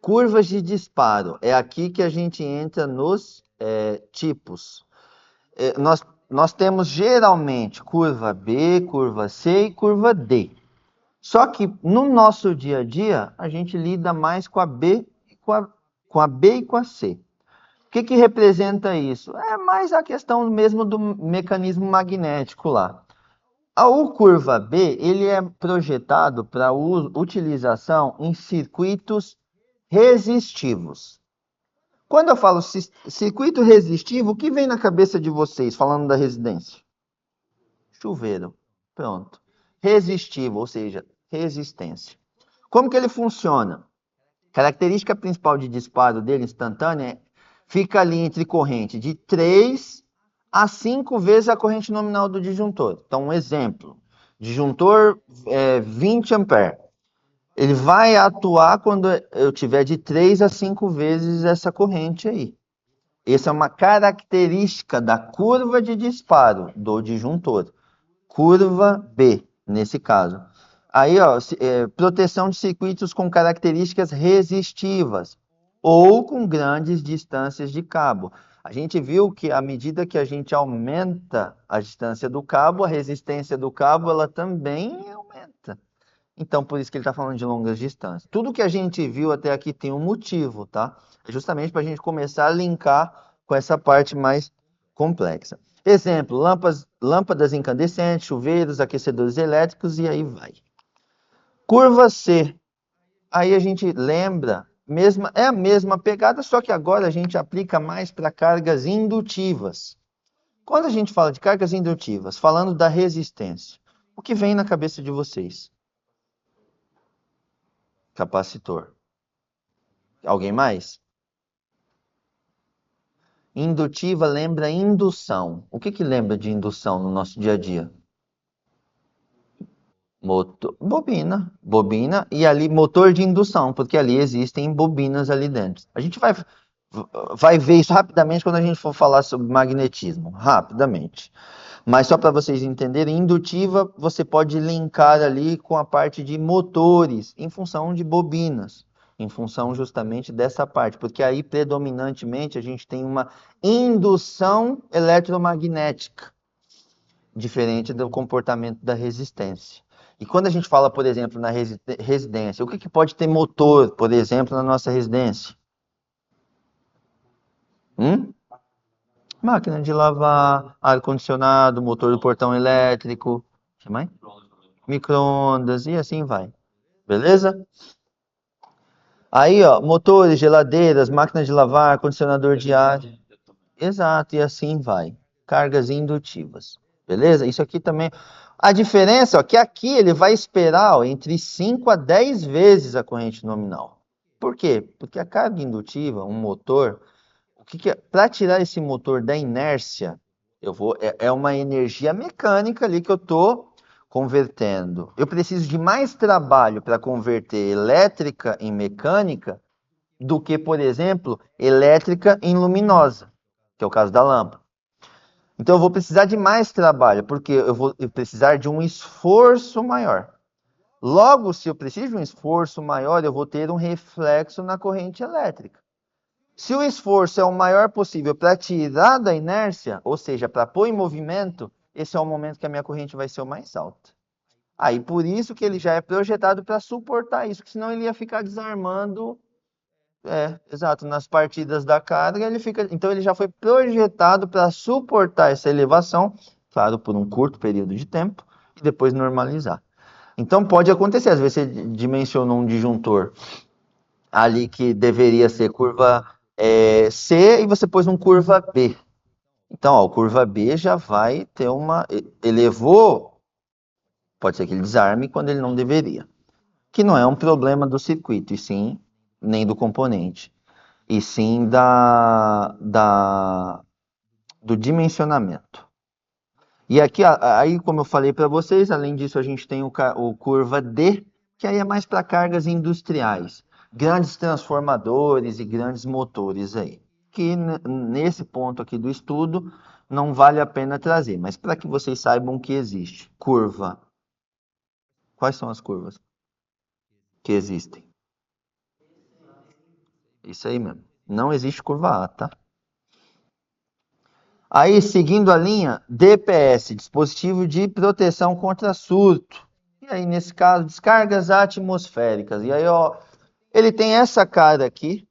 Curvas de disparo. É aqui que a gente entra nos tipos. Nós temos geralmente curva B, curva C e curva D. Só que no nosso dia a dia, a gente lida mais com a B e com a B e com a C. O que representa isso? É mais a questão mesmo do mecanismo magnético lá. O curva B, ele é projetado para utilização em circuitos resistivos. Quando eu falo circuito resistivo, o que vem na cabeça de vocês falando da residência? Chuveiro. Pronto. Resistivo, ou seja, resistência. Como que ele funciona? Característica principal de disparo dele instantânea fica ali entre corrente de 3 a 5 vezes a corrente nominal do disjuntor. Então, um exemplo. Disjuntor 20 ampere. Ele vai atuar quando eu tiver de 3 a 5 vezes essa corrente aí. Essa é uma característica da curva de disparo do disjuntor. Curva B, nesse caso. Aí, ó, proteção de circuitos com características resistivas ou com grandes distâncias de cabo. A gente viu que à medida que a gente aumenta a distância do cabo, a resistência do cabo ela também aumenta. Então, por isso que ele está falando de longas distâncias. Tudo que a gente viu até aqui tem um motivo, tá? É justamente para a gente começar a linkar com essa parte mais complexa. Exemplo, lâmpadas incandescentes, chuveiros, aquecedores elétricos e aí vai. Curva C. Aí a gente lembra, é a mesma pegada, só que agora a gente aplica mais para cargas indutivas. Quando a gente fala de cargas indutivas, falando da resistência, o que vem na cabeça de vocês? Capacitor. Alguém mais? Indutiva lembra indução. O que lembra de indução no nosso dia a dia? Bobina e ali motor de indução, porque ali existem bobinas ali dentro. A gente vai ver isso rapidamente quando a gente for falar sobre magnetismo, rapidamente. Mas só para vocês entenderem, indutiva você pode linkar ali com a parte de motores, em função de bobinas, em função justamente dessa parte, porque aí predominantemente a gente tem uma indução eletromagnética, diferente do comportamento da resistência. E quando a gente fala, por exemplo, na residência, o que pode ter motor, por exemplo, na nossa residência? Máquina de lavar, ar-condicionado, motor do portão elétrico, que mais? Micro-ondas e assim vai. Beleza? Aí, ó, motores, geladeiras, máquinas de lavar, condicionador de ar. Exato, e assim vai. Cargas indutivas. Beleza? Isso aqui também. A diferença é que aqui ele vai esperar ó, entre 5 a 10 vezes a corrente nominal. Por quê? Porque a carga indutiva, um motor, para tirar esse motor da inércia, é uma energia mecânica ali que eu estou convertendo. Eu preciso de mais trabalho para converter elétrica em mecânica do que, por exemplo, elétrica em luminosa, que é o caso da lâmpada. Então eu vou precisar de mais trabalho, porque eu vou precisar de um esforço maior. Logo, se eu preciso de um esforço maior, eu vou ter um reflexo na corrente elétrica. Se o esforço é o maior possível para tirar da inércia, ou seja, para pôr em movimento, esse é o momento que a minha corrente vai ser o mais alta. Aí por isso que ele já é projetado para suportar isso, porque senão ele ia ficar desarmando. Exato, nas partidas da carga ele fica. Então ele já foi projetado para suportar essa elevação, claro, por um curto período de tempo, e depois normalizar. Então pode acontecer, às vezes você dimensionou um disjuntor ali que deveria ser curva C e você pôs um curva B. Então, ó, o curva B já vai ter elevou, pode ser que ele desarme quando ele não deveria. Que não é um problema do circuito, e sim, nem do componente, e sim do dimensionamento. E aqui, aí, como eu falei para vocês, além disso, a gente tem o curva D, que aí é mais para cargas industriais. Grandes transformadores e grandes motores aí. Que nesse ponto aqui do estudo não vale a pena trazer, mas para que vocês saibam que existe. Curva. Quais são as curvas que existem? Isso aí mesmo. Não existe curva A, tá? Aí, seguindo a linha, DPS, dispositivo de proteção contra surto. E aí, nesse caso, descargas atmosféricas. E aí, ó, ele tem essa cara aqui,